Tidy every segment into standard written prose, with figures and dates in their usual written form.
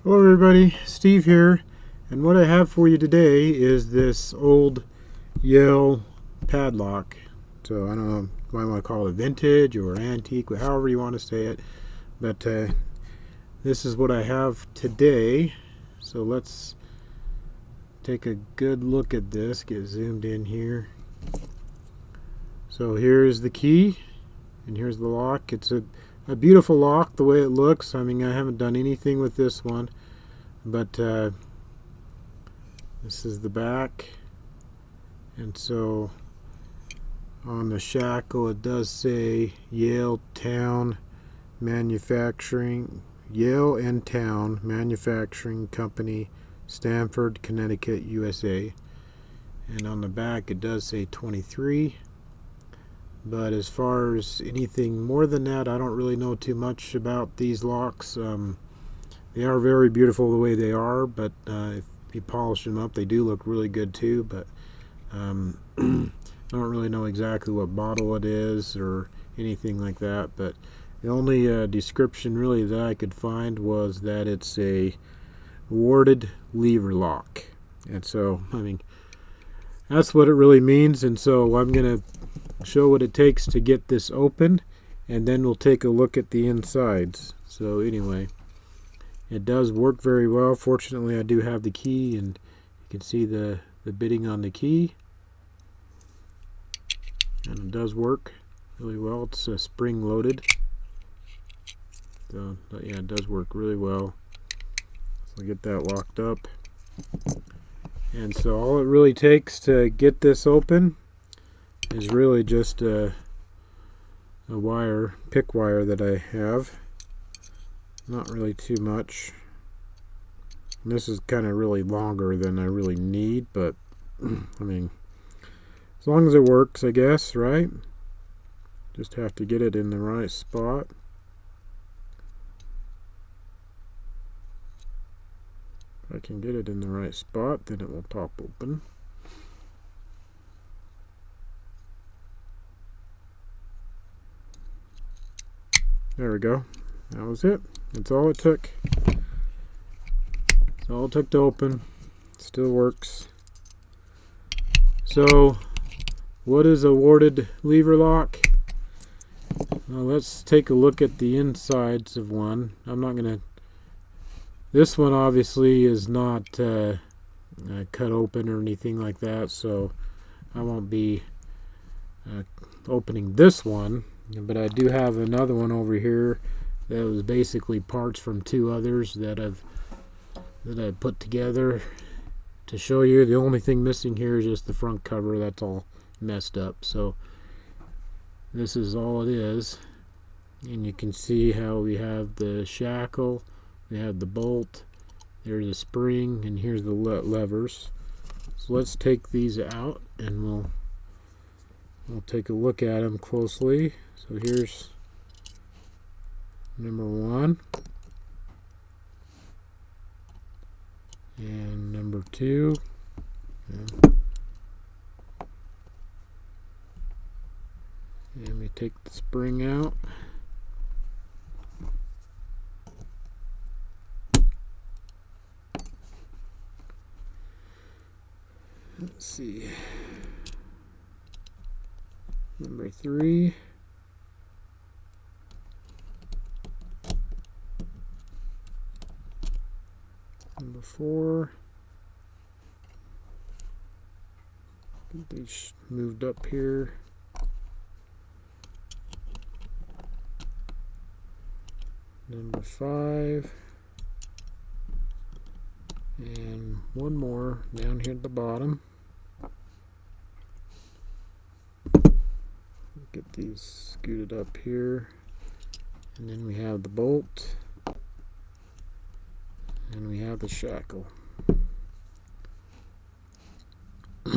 Hello everybody, Steve here, and what I have for you today is this old Yale padlock. So I don't know if I want to call it vintage or antique, however you want to say it, but this is what I have today. So let's take a good look at this, get zoomed in here. So here's the key, and here's the lock. It's a beautiful lock the way it looks. I mean, I haven't done anything with this one, but this is the back, and so on the shackle it does say Yale and Town Manufacturing Company, Stamford, Connecticut, USA. And on the back it does say 23. But as far as anything more than that, I don't really know too much about these locks. They are very beautiful the way they are, but if you polish them up, they do look really good too. But I don't really know exactly what bottle it is or anything like that. But the only description really that I could find was that it's a warded lever lock. And so, I mean, that's what it really means. And so I'm going to show what it takes to get this open, and then we'll take a look at the insides. So anyway, it does work very well. Fortunately, I do have the key, and you can see the bitting on the key, and it does work really well. It's spring loaded, so yeah, it does work really well. So I'll get that locked up, and so all it really takes to get this open is really just a wire, pick wire that I have. Not really too much. And this is kind of really longer than I really need, but I mean, as long as it works, I guess, right? Just have to get it in the right spot. If I can get it in the right spot, then it will pop open. There we go. That was it. That's all it took. That's all it took to open. Still works. So, what is a warded lever lock? Well, let's take a look at the insides of one. I'm not going to... This one obviously is not cut open or anything like that, so I won't be opening this one. But I do have another one over here that was basically parts from two others that I've put together to show you. The only thing missing here is just the front cover. That's all messed up. So this is all it is. And you can see how we have the shackle, we have the bolt, there's a spring, and here's the levers. So let's take these out, and we'll take a look at them closely. So here's number one, and number two. And we take the spring out. Let's see. Number three. Number four. Get these moved up here. Number five. And one more down here at the bottom. Get these scooted up here. And then we have the bolt. And we have the shackle. So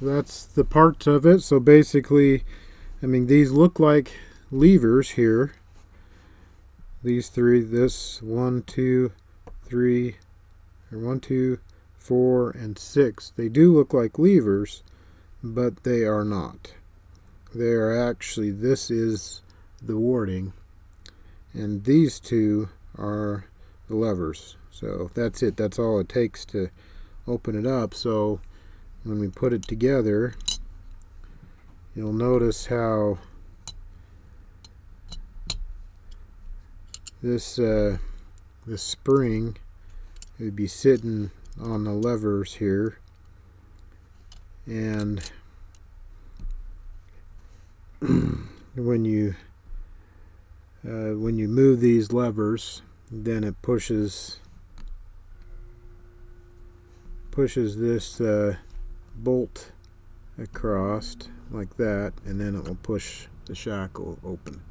that's the parts of it. So basically, I mean, these look like levers here. These three, this 1, 2, 3, or 1, 2, 4, and 6. They do look like levers, but they are not. They are actually, this is the warding, and these two are the levers. So that's it. That's all it takes to open it up. So when we put it together, you'll notice how this spring would be sitting on the levers here, and when you move these levers, then it pushes this bolt across like that, and then it will push the shackle open.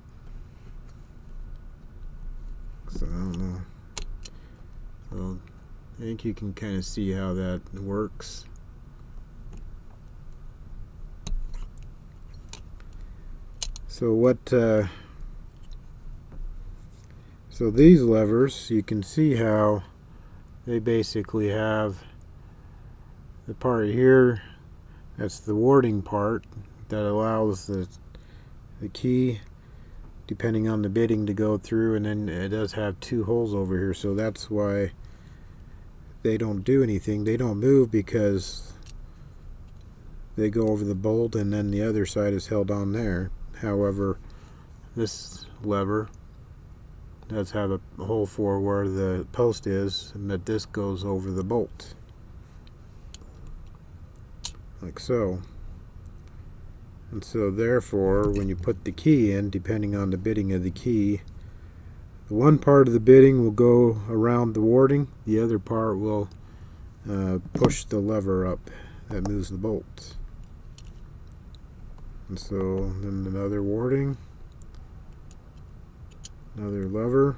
So I don't know. So I think you can kind of see how that works. So so these levers, you can see how they basically have the part here, that's the warding part that allows the key, depending on the bitting, to go through, and then it does have two holes over here, so that's why they don't do anything. They don't move because they go over the bolt, and then the other side is held on there. However, this lever does have a hole for where the post is, and that this goes over the bolt, like so. And so therefore, when you put the key in, depending on the bitting of the key, the one part of the bitting will go around the warding, the other part will push the lever up that moves the bolt. And so then another warding, another lever,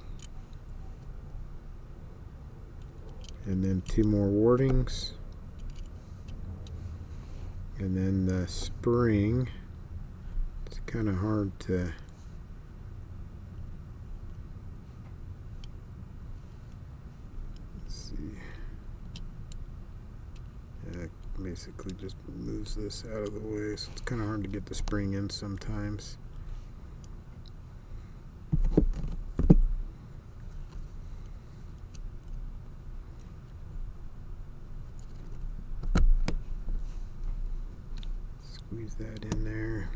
and then two more wardings, and then the spring. It's kind of hard to see. Yeah, it basically just moves this out of the way, so it's kind of hard to get the spring in sometimes. Squeeze that in there.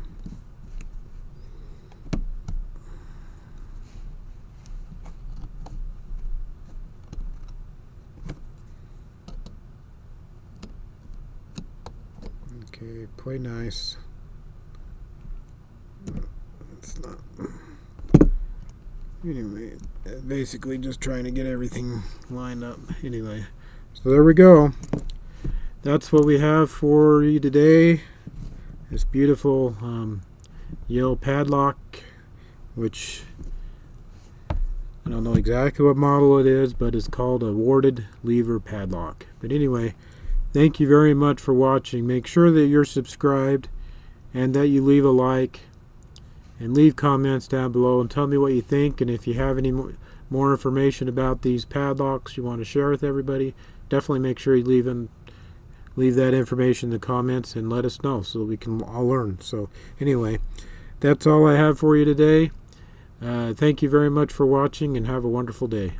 Okay, play nice. It's not. Anyway, basically just trying to get everything lined up. Anyway, so there we go. That's what we have for you today. This beautiful Yale padlock, which I don't know exactly what model it is, but it's called a warded lever padlock. But anyway, thank you very much for watching. Make sure that you're subscribed and that you leave a like and leave comments down below and tell me what you think. And if you have any more information about these padlocks you want to share with everybody, definitely make sure you leave that information in the comments and let us know so that we can all learn. So anyway, that's all I have for you today. Thank you very much for watching, and have a wonderful day.